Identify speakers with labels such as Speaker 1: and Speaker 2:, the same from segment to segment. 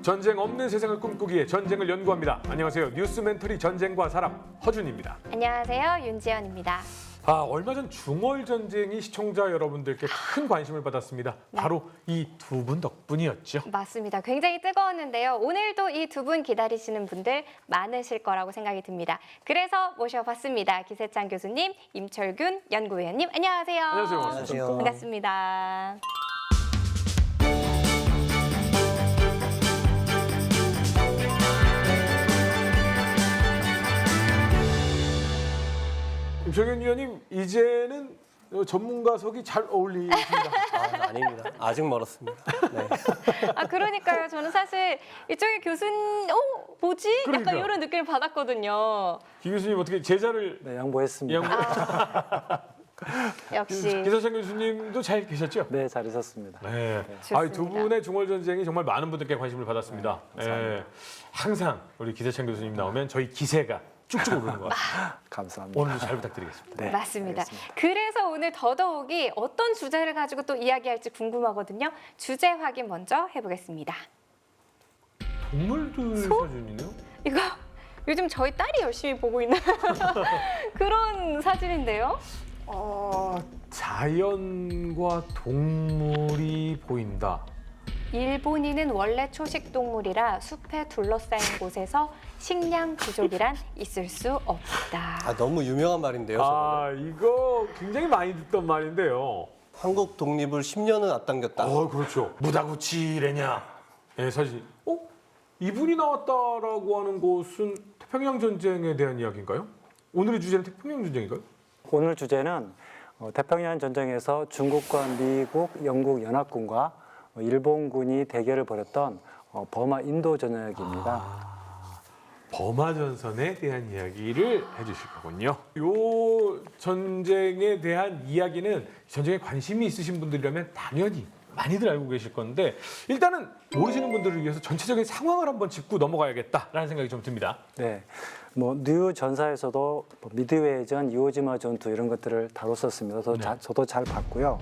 Speaker 1: 전쟁 없는 세상을 꿈꾸기에 전쟁을 연구합니다. 안녕하세요. 뉴스멘터리 전쟁과 사람 허준입니다.
Speaker 2: 안녕하세요. 윤지연입니다.
Speaker 1: 얼마 전 중월 전쟁이 시청자 여러분들께 큰 관심을 받았습니다. 바로 이 두 분 덕분이었죠.
Speaker 2: 맞습니다. 굉장히 뜨거웠는데요. 오늘도 이 두 분 기다리시는 분들 많으실 거라고 생각이 듭니다. 그래서 모셔봤습니다. 기세찬 교수님, 임철균 연구위원님, 안녕하세요.
Speaker 1: 안녕하세요. 반갑습니다.
Speaker 2: 반갑습니다.
Speaker 1: 임철균 위원님, 이제는 전문가석이 잘 어울리십니다.
Speaker 3: 아닙니다. 아직 멀었습니다. 네.
Speaker 2: 그러니까요. 저는 사실 이쪽에 교수님, 뭐지?
Speaker 1: 그러니까.
Speaker 2: 약간 이런 느낌을 받았거든요.
Speaker 1: 기 교수님 어떻게 제자를
Speaker 3: 네, 양보했습니다.
Speaker 2: 역시.
Speaker 1: 기세찬 교수님도 잘 계셨죠?
Speaker 3: 네, 잘 있었습니다.
Speaker 1: 네.
Speaker 2: 좋습니다.
Speaker 1: 두 분의 중월 전쟁이 정말 많은 분들께 관심을 받았습니다.
Speaker 3: 감사합니다.
Speaker 1: 네. 항상 우리 기세찬 교수님 나오면 저희 기세가 쭉쭉 오르는 것 같아요.
Speaker 3: 감사합니다.
Speaker 1: 오늘도 잘 부탁드리겠습니다.
Speaker 3: 네,
Speaker 2: 맞습니다.
Speaker 3: 알겠습니다.
Speaker 2: 그래서 오늘 더더욱이 어떤 주제를 가지고 또 이야기할지 궁금하거든요. 주제 확인 먼저 해보겠습니다.
Speaker 1: 동물들 사진이네요?
Speaker 2: 이거 요즘 저희 딸이 열심히 보고 있는 그런 사진인데요.
Speaker 1: 자연과 동물이 보인다.
Speaker 2: 일본인은 원래 초식 동물이라 숲에 둘러싸인 곳에서 식량 부족이란 있을 수 없다.
Speaker 3: 너무 유명한 말인데요. 저거는.
Speaker 1: 이거 굉장히 많이 듣던 말인데요.
Speaker 3: 한국 독립을 10년은 앞당겼다.
Speaker 1: 그렇죠. 무다구치래냐. 네, 사실. 이분이 나왔다라고 하는 것은 태평양 전쟁에 대한 이야기인가요? 오늘의 주제는 태평양 전쟁인가요?
Speaker 4: 오늘 주제는 태평양 전쟁에서 중국과 미국, 영국 연합군과 일본군이 대결을 벌였던 버마 인도 전역입니다.
Speaker 1: 버마 전선에 대한 이야기를 해주실 거군요. 이 전쟁에 대한 이야기는 전쟁에 관심이 있으신 분들이라면 당연히 많이들 알고 계실 건데 일단은 모르시는 분들을 위해서 전체적인 상황을 한번 짚고 넘어가야겠다라는 생각이 좀 듭니다.
Speaker 4: 네, 뉴 전사에서도 미드웨이전, 이오지마 전투 이런 것들을 다뤘었습니다. 저도 잘 봤고요.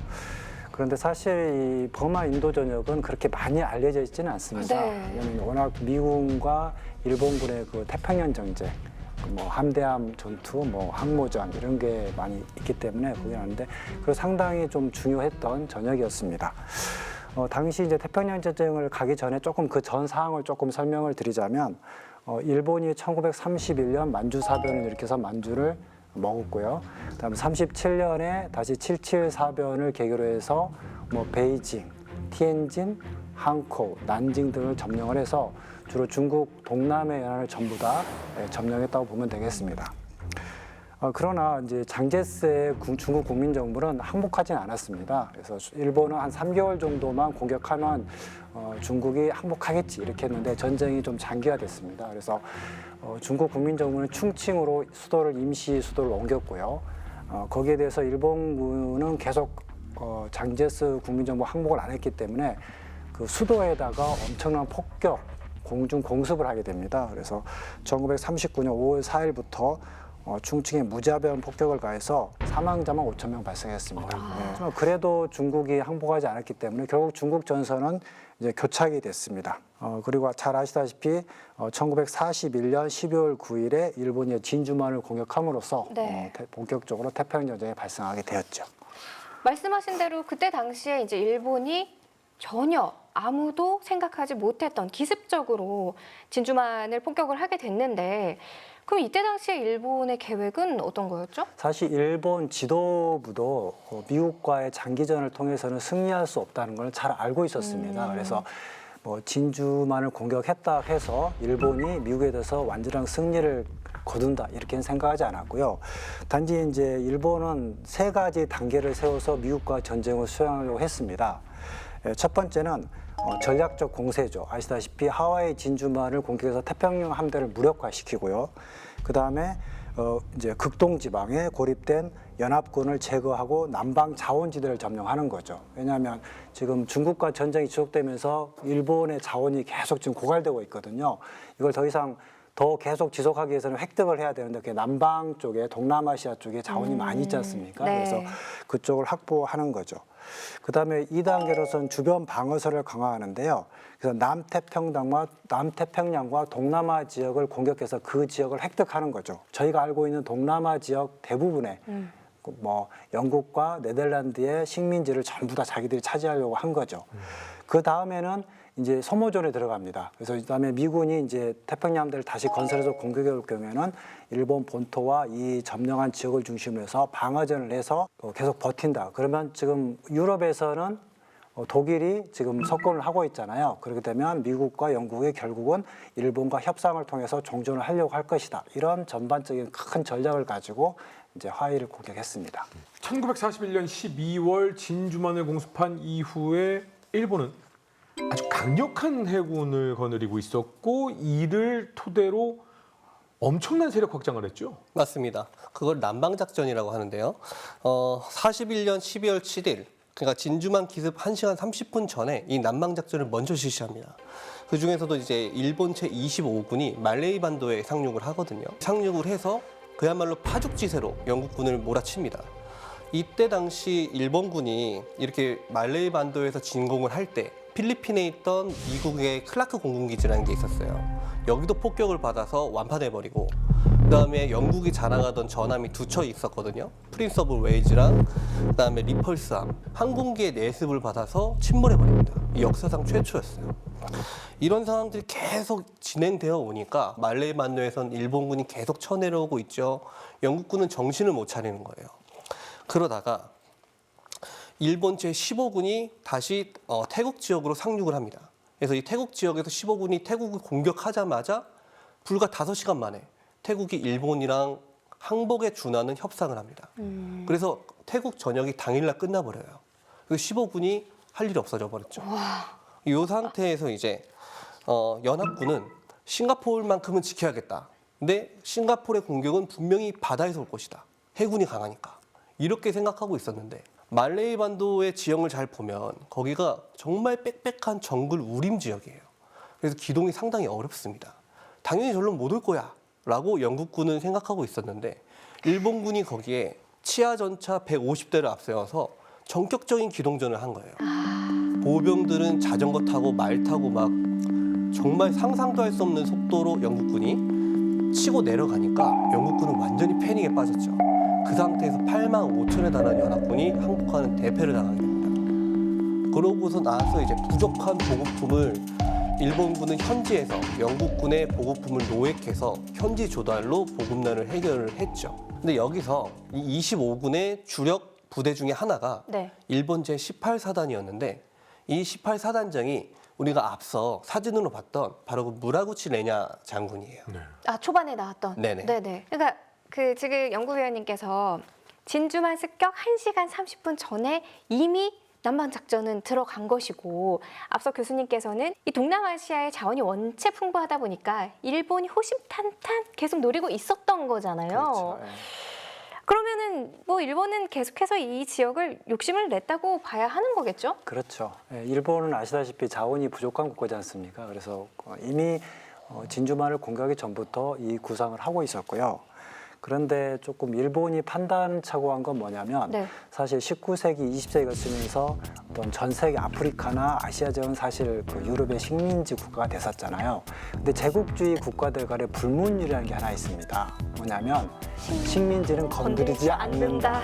Speaker 4: 그런데 사실 이 버마 인도 전역은 그렇게 많이 알려져 있지는 않습니다.
Speaker 2: 네.
Speaker 4: 왜냐하면 워낙 미군과 일본군의 그 태평양 전쟁, 함대함 전투, 항모전 이런 게 많이 있기 때문에 보긴 하는데 그 상당히 좀 중요했던 전역이었습니다. 당시 이제 태평양 전쟁을 가기 전에 조금 그 전 상황을 조금 설명을 드리자면 일본이 1931년 만주 사변을 일으켜서 만주를 먹었고요. 그다음에 37년에 다시 77 사변을 계기로 해서 베이징, 티엔진, 항코, 난징 등을 점령을 해서 주로 중국 동남해 연안을 전부 다 점령했다고 보면 되겠습니다. 그러나 이제 장제스의 중국 국민정부는 항복하지는 않았습니다. 그래서 일본은 한 3개월 정도만 공격하면 중국이 항복하겠지 이렇게 했는데 전쟁이 좀 장기화됐습니다. 그래서 중국 국민정부는 충칭으로 임시 수도를 옮겼고요. 거기에 대해서 일본군은 계속 장제스 국민정부 항복을 안 했기 때문에 그 수도에다가 엄청난 폭격 공중 공습을 하게 됩니다. 그래서 1939년 5월 4일부터 충칭에 무자비한 폭격을 가해서 사망자만 5천 명 발생했습니다. 네. 그래도 중국이 항복하지 않았기 때문에 결국 중국 전선은 이제 교착이 됐습니다. 그리고 잘 아시다시피 1941년 12월 9일에 일본이 진주만을 공격함으로써 본격적으로 태평양 전쟁이 발생하게 되었죠.
Speaker 2: 말씀하신 대로 그때 당시에 이제 일본이 전혀 아무도 생각하지 못했던 기습적으로 진주만을 폭격을 하게 됐는데 그럼 이때 당시에 일본의 계획은 어떤 거였죠?
Speaker 4: 사실 일본 지도부도 미국과의 장기전을 통해서는 승리할 수 없다는 걸 잘 알고 있었습니다. 그래서 진주만을 공격했다 해서 일본이 미국에 대해서 완전한 승리를 거둔다 이렇게는 생각하지 않았고요. 단지 이제 일본은 3가지 단계를 세워서 미국과 전쟁을 수행하려고 했습니다. 첫 번째는 전략적 공세죠. 아시다시피 하와이 진주만을 공격해서 태평양 함대를 무력화시키고요. 그 다음에 이제 극동 지방에 고립된 연합군을 제거하고 남방 자원지대를 점령하는 거죠. 왜냐하면 지금 중국과 전쟁이 지속되면서 일본의 자원이 계속 지금 고갈되고 있거든요. 이걸 더 계속 지속하기 위해서는 획득을 해야 되는데 그게 남방 쪽에 동남아시아 쪽에 자원이 많이 있지 않습니까?
Speaker 2: 네.
Speaker 4: 그래서 그쪽을 확보하는 거죠. 그다음에 2단계로서는 주변 방어선을 강화하는데요. 그래서 남태평양과 동남아 지역을 공격해서 그 지역을 획득하는 거죠. 저희가 알고 있는 동남아 지역 대부분의 뭐 영국과 네덜란드의 식민지를 전부 다 자기들이 차지하려고 한 거죠. 그 다음에는 이제 소모전에 들어갑니다. 그래서 그다음에 미군이 이제 태평양대를 다시 건설해서 공격해 올 경우에는 일본 본토와 이 점령한 지역을 중심으로 해서 방어전을 해서 계속 버틴다. 그러면 지금 유럽에서는 독일이 지금 석권을 하고 있잖아요. 그렇게 되면 미국과 영국이 결국은 일본과 협상을 통해서 종전을 하려고 할 것이다. 이런 전반적인 큰 전략을 가지고 이제 화해를 공격했습니다.
Speaker 1: 1941년 12월 진주만을 공습한 이후에 일본은 아주 강력한 해군을 거느리고 있었고 이를 토대로 엄청난 세력 확장을 했죠.
Speaker 3: 맞습니다. 그걸 남방작전이라고 하는데요. 41년 12월 7일, 그러니까 진주만 기습 1시간 30분 전에 이 남방작전을 먼저 실시합니다. 그 중에서도 이제 일본 제25군이 말레이 반도에 상륙을 하거든요. 상륙을 해서 그야말로 파죽지세로 영국군을 몰아칩니다. 이때 당시 일본군이 이렇게 말레이 반도에서 진공을 할 때 필리핀에 있던 미국의 클라크 공군기지라는 게 있었어요. 여기도 폭격을 받아서 완파돼버리고 그다음에 영국이 자랑하던 전함이 두 척 있었거든요. 프린스 오브 웨일즈랑 그다음에 리펄스함, 항공기의 내습을 받아서 침몰해버립니다. 이 역사상 최초였어요. 이런 상황들이 계속 진행되어 오니까 말레이 반도에선 일본군이 계속 쳐내려오고 있죠. 영국군은 정신을 못 차리는 거예요. 그러다가 일본 제15군이 다시 태국 지역으로 상륙을 합니다. 그래서 이 태국 지역에서 15군이 태국을 공격하자마자 불과 5시간 만에 태국이 일본이랑 항복에 준하는 협상을 합니다. 그래서 태국 전역이 당일날 끝나버려요. 그래서 15군이 할 일이 없어져 버렸죠. 이 상태에서 이제 연합군은 싱가포르만큼은 지켜야겠다. 근데 싱가포르의 공격은 분명히 바다에서 올 것이다. 해군이 강하니까. 이렇게 생각하고 있었는데 말레이 반도의 지형을 잘 보면 거기가 정말 빽빽한 정글 우림 지역이에요. 그래서 기동이 상당히 어렵습니다. 당연히 절로 못 올 거야 라고 영국군은 생각하고 있었는데 일본군이 거기에 치아 전차 150대를 앞세워서 전격적인 기동전을 한 거예요. 보병들은 자전거 타고 말 타고 막 정말 상상도 할 수 없는 속도로 영국군이 치고 내려가니까 영국군은 완전히 패닉에 빠졌죠. 그 상태에서 8만 5천에 달하는 연합군이 항복하는 대패를 당하게 됩니다. 그러고서 나서 이제 부족한 보급품을 일본군은 현지에서 영국군의 보급품을 노획해서 현지 조달로 보급난을 해결을 했죠. 근데 여기서 이 25군의 주력 부대 중에 하나가
Speaker 2: 네.
Speaker 3: 일본 제18사단이었는데 이 18사단장이 우리가 앞서 사진으로 봤던 바로 그 무라구치 레냐 장군이에요.
Speaker 1: 네.
Speaker 2: 아, 초반에 나왔던.
Speaker 3: 네네.
Speaker 2: 네네. 그러니까 그 지금 연구위원님께서 진주만 습격 1시간 30분 전에 이미 남방작전은 들어간 것이고 앞서 교수님께서는 이 동남아시아의 자원이 원체 풍부하다 보니까 일본이 호심탄탄 계속 노리고 있었던 거잖아요.
Speaker 4: 그렇죠. 예.
Speaker 2: 그러면은 뭐 일본은 계속해서 이 지역을 욕심을 냈다고 봐야 하는 거겠죠?
Speaker 4: 그렇죠. 예, 일본은 아시다시피 자원이 부족한 국가지 않습니까? 그래서 이미 진주만을 공격하기 전부터 이 구상을 하고 있었고요. 그런데 조금 일본이 판단착오한 건 뭐냐면
Speaker 2: 네.
Speaker 4: 사실 19세기, 20세기가 지나면서 어떤 전 세계 아프리카나 아시아 지역은 사실 그 유럽의 식민지 국가가 됐었잖아요. 근데 제국주의 국가들 간의 불문율이라는 게 하나 있습니다. 뭐냐면 식민지는 건드리지 않는다.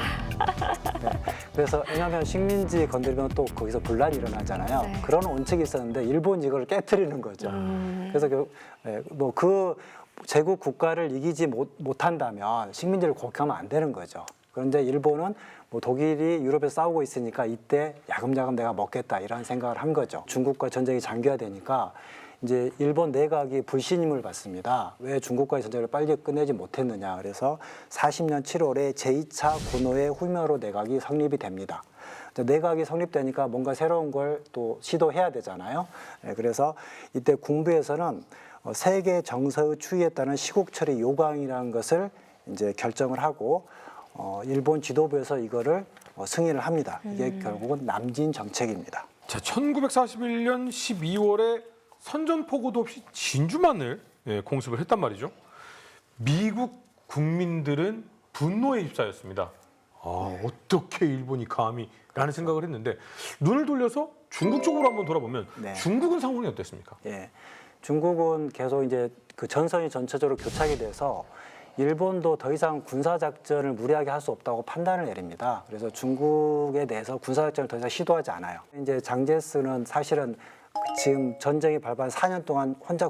Speaker 4: 네. 그래서 왜냐하면 식민지 건드리면 또 거기서 분란이 일어나잖아요.
Speaker 2: 네.
Speaker 4: 그런 원칙이 있었는데 일본이 이걸 깨트리는 거죠. 그래서 그 제국 국가를 이기지 못한다면 식민지를 공격하면 안 되는 거죠. 그런데 일본은 뭐 독일이 유럽에서 싸우고 있으니까 이때 야금야금 내가 먹겠다 이런 생각을 한 거죠. 중국과 전쟁이 장기화되니까 이제 일본 내각이 불신임을 받습니다. 왜 중국과의 전쟁을 빨리 끝내지 못했느냐. 그래서 40년 7월에 제2차 군호의 후미오로 내각이 성립이 됩니다. 내각이 성립되니까 뭔가 새로운 걸 또 시도해야 되잖아요. 그래서 이때 군부에서는 세계 정서의 추이에 따른 시국 처리 요강이라는 것을 이제 결정을 하고 일본 지도부에서 이거를 승인을 합니다. 이게 결국은 남진 정책입니다.
Speaker 1: 자, 1941년 12월에 선전포고도 없이 진주만을 공습을 했단 말이죠. 미국 국민들은 분노에 휩싸였습니다. 어떻게 일본이 감히 라는 생각을 했는데 눈을 돌려서 중국 쪽으로 한번 돌아보면
Speaker 4: 네.
Speaker 1: 중국은 상황이 어땠습니까?
Speaker 4: 예. 중국은 계속 이제 그 전선이 전체적으로 교착이 돼서 일본도 더 이상 군사작전을 무리하게 할 수 없다고 판단을 내립니다. 그래서 중국에 대해서 군사작전을 더 이상 시도하지 않아요. 이제 장제스는 사실은 지금 전쟁이 발발한 4년 동안 혼자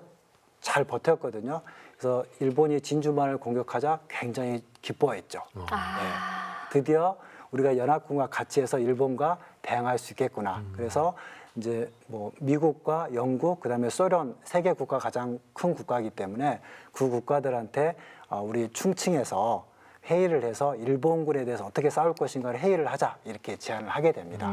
Speaker 4: 잘 버텼거든요. 그래서 일본이 진주만을 공격하자 굉장히 기뻐했죠. 드디어 우리가 연합군과 같이 해서 일본과 대항할 수 있겠구나. 그래서 이제 뭐 미국과 영국, 그다음에 소련 세 개 국가 가장 큰 국가이기 때문에 그 국가들한테 우리 충칭에서 회의를 해서 일본군에 대해서 어떻게 싸울 것인가를 회의를 하자 이렇게 제안을 하게 됩니다.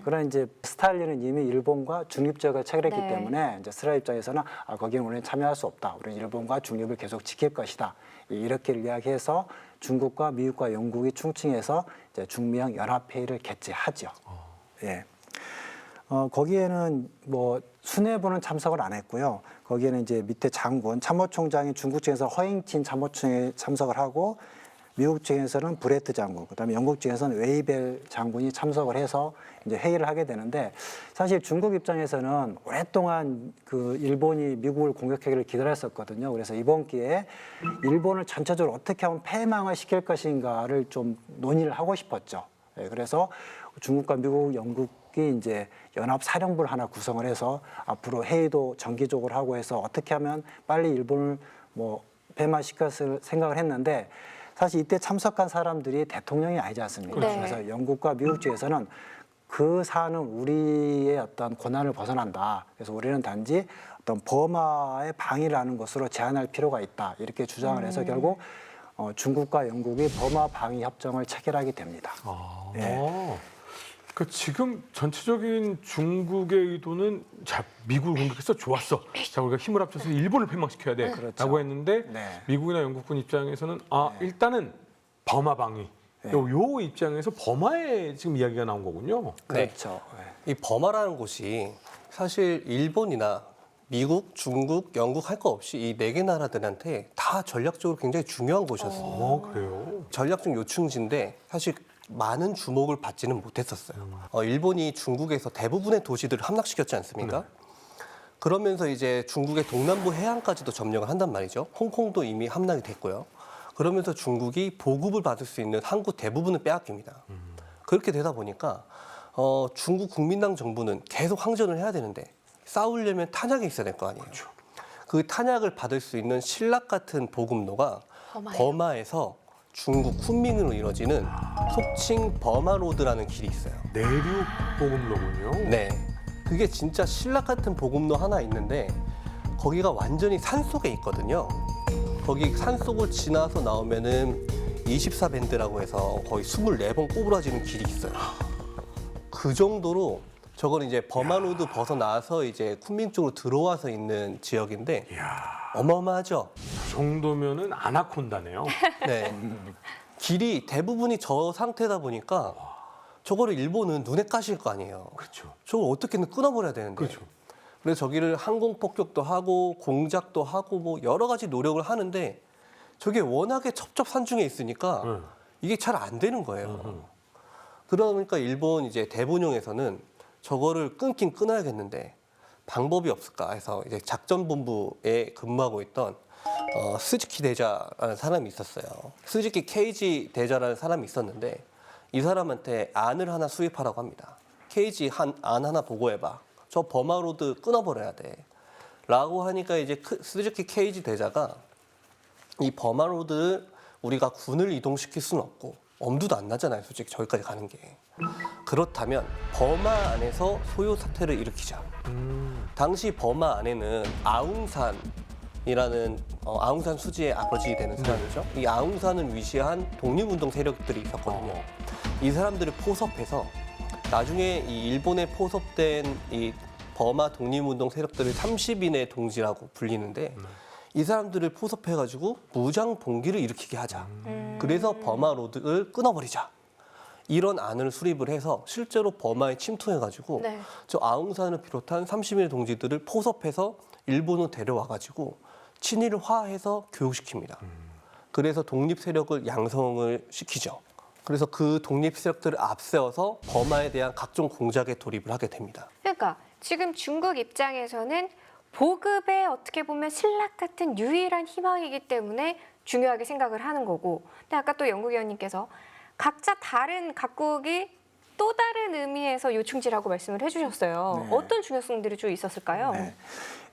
Speaker 4: 그러나 이제 스탈린은 이미 일본과 중립적을 체결했기
Speaker 2: 네.
Speaker 4: 때문에 이제 스탈린 입장에서는 거기는 우리는 참여할 수 없다. 우리는 일본과 중립을 계속 지킬 것이다. 이렇게 이야기해서 중국과 미국과 영국이 충칭해서 이제 중미양 연합회의를 개최하죠. 예. 거기에는 뭐 수뇌부는 참석을 안 했고요. 거기에는 이제 밑에 장군, 참모총장이 중국 측에서 허잉친 참모총에 참석을 하고 미국 측에서는 브레트 장군, 그다음에 영국 측에서는 웨이벨 장군이 참석을 해서 이제 회의를 하게 되는데 사실 중국 입장에서는 오랫동안 그 일본이 미국을 공격하기를 기다렸었거든요. 그래서 이번 기회에 일본을 전체적으로 어떻게 하면 패망을 시킬 것인가를 좀 논의를 하고 싶었죠. 예, 그래서 중국과 미국, 영국이 이제 연합 사령부를 하나 구성을 해서 앞으로 회의도 정기적으로 하고 해서 어떻게 하면 빨리 일본을 뭐 패망시켰을 생각을 했는데 사실 이때 참석한 사람들이 대통령이 아니지 않습니까?
Speaker 2: 네.
Speaker 4: 그래서 영국과 미국 측에서는 그 사안은 우리의 어떤 권한을 벗어난다. 그래서 우리는 단지 어떤 버마의 방위를 하는 것으로 제한할 필요가 있다. 이렇게 주장을 해서 결국 중국과 영국이 버마 방위 협정을 체결하게 됩니다.
Speaker 1: 그러니까 지금 전체적인 중국의 의도는 자 미국을 공격해서 좋았어. 자 우리가 힘을 합쳐서 일본을 패망시켜야 돼라고
Speaker 4: 그렇죠.
Speaker 1: 했는데
Speaker 4: 네.
Speaker 1: 미국이나 영국군 입장에서는 일단은 버마 방위. 요 입장에서 버마에 지금 이야기가 나온 거군요.
Speaker 4: 그렇죠.
Speaker 3: 이 버마라는 곳이 사실 일본이나 미국, 중국, 영국 할 거 없이 이 네 개 나라들한테 다 전략적으로 굉장히 중요한 곳이었어요.
Speaker 1: 그래요.
Speaker 3: 전략적 요충지인데 사실 많은 주목을 받지는 못했었어요. 일본이 중국에서 대부분의 도시들을 함락시켰지 않습니까? 그러면서 이제 중국의 동남부 해안까지도 점령을 한단 말이죠. 홍콩도 이미 함락이 됐고요. 그러면서 중국이 보급을 받을 수 있는 항구 대부분을 빼앗깁니다. 그렇게 되다 보니까 중국 국민당 정부는 계속 항전을 해야 되는데 싸우려면 탄약이 있어야 될 거 아니에요.
Speaker 1: 그렇죠.
Speaker 3: 그 탄약을 받을 수 있는 신락 같은 보급로가 버마에서 중국 쿤밍으로 이루어지는 속칭 버마로드라는 길이 있어요.
Speaker 1: 내륙 보급로군요.
Speaker 3: 네, 그게 진짜 신락 같은 보급로 하나 있는데 거기가 완전히 산속에 있거든요. 거기 산속을 지나서 나오면은 24밴드라고 해서 거의 24번 꼬부라지는 길이 있어요. 그 정도로 저건 이제 버마로드 벗어나서 이제 쿤밍 쪽으로 들어와서 있는 지역인데 어마어마하죠.
Speaker 1: 그 정도면은 아나콘다네요.
Speaker 3: 네. 길이 대부분이 저 상태다 보니까 저거를 일본은 눈에 까실 거 아니에요.
Speaker 1: 그렇죠.
Speaker 3: 저걸 어떻게든 끊어버려야 되는데.
Speaker 1: 그렇죠.
Speaker 3: 그래서 저기를 항공 폭격도 하고 공작도 하고 뭐 여러 가지 노력을 하는데 저게 워낙에 첩첩산중에 있으니까 이게 잘 안 되는 거예요. 그러다 보니까 일본 이제 대본령에서는 저거를 끊긴 끊어야겠는데 방법이 없을까 해서 이제 작전본부에 근무하고 있던 스즈키 대자라는 사람이 있었어요. 스즈키 케이지 대자라는 사람이 있었는데 이 사람한테 안을 하나 수입하라고 합니다. 케이지 안 하나 보고해봐. 저 버마로드 끊어버려야 돼. 라고 하니까 이제 스즈키 케이지 대자가 이 버마로드를 우리가 군을 이동시킬 수는 없고 엄두도 안 나잖아요. 솔직히 저기까지 가는 게. 그렇다면 버마 안에서 소요 사태를 일으키자. 당시 버마 안에는 아웅산이라는 아웅산 수지의 아버지 되는 사람이죠. 이 아웅산을 위시한 독립운동 세력들이 있었거든요. 이 사람들을 포섭해서 나중에 이 일본에 포섭된 이 버마 독립운동 세력들을 30인의 동지라고 불리는데 이 사람들을 포섭해가지고 무장 봉기를 일으키게 하자. 그래서 버마 로드를 끊어버리자. 이런 안을 수립을 해서 실제로 버마에 침투해가지고
Speaker 2: 네.
Speaker 3: 저 아웅산을 비롯한 30인의 동지들을 포섭해서 일본으로 데려와가지고 친일화해서 교육시킵니다. 그래서 독립 세력을 양성을 시키죠. 그래서 그 독립 세력들을 앞세워서 버마에 대한 각종 공작에 돌입을 하게 됩니다.
Speaker 2: 그러니까 지금 중국 입장에서는 보급에 어떻게 보면 신락 같은 유일한 희망이기 때문에 중요하게 생각을 하는 거고, 근데 아까 또 연구위원님께서 각자 다른 각국이 또 다른 의미에서 요충지라고 말씀을 해주셨어요.
Speaker 4: 네.
Speaker 2: 어떤 중요성들이 좀 있었을까요?
Speaker 4: 네.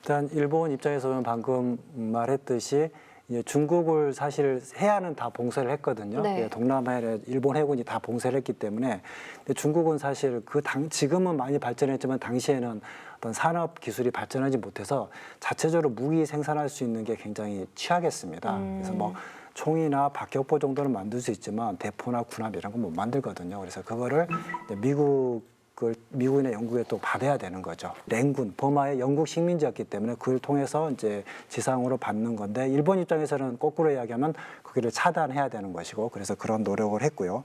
Speaker 4: 일단 일본 입장에서는 방금 말했듯이 이제 중국을 사실 해안은 다 봉쇄를 했거든요.
Speaker 2: 네.
Speaker 4: 동남아에 일본 해군이 다 봉쇄를 했기 때문에, 근데 중국은 사실 지금은 많이 발전했지만 당시에는 어떤 산업 기술이 발전하지 못해서 자체적으로 무기 생산할 수 있는 게 굉장히 취약했습니다. 그래서 뭐 총이나 박격포 정도는 만들 수 있지만 대포나 군함 이런 건 못 만들거든요. 그래서 그거를 이제 미국이나 영국에 또 받아야 되는 거죠. 랭군, 버마의 영국 식민지였기 때문에 그걸 통해서 이제 지상으로 받는 건데, 일본 입장에서는 거꾸로 이야기하면 거기를 차단해야 되는 것이고, 그래서 그런 노력을 했고요.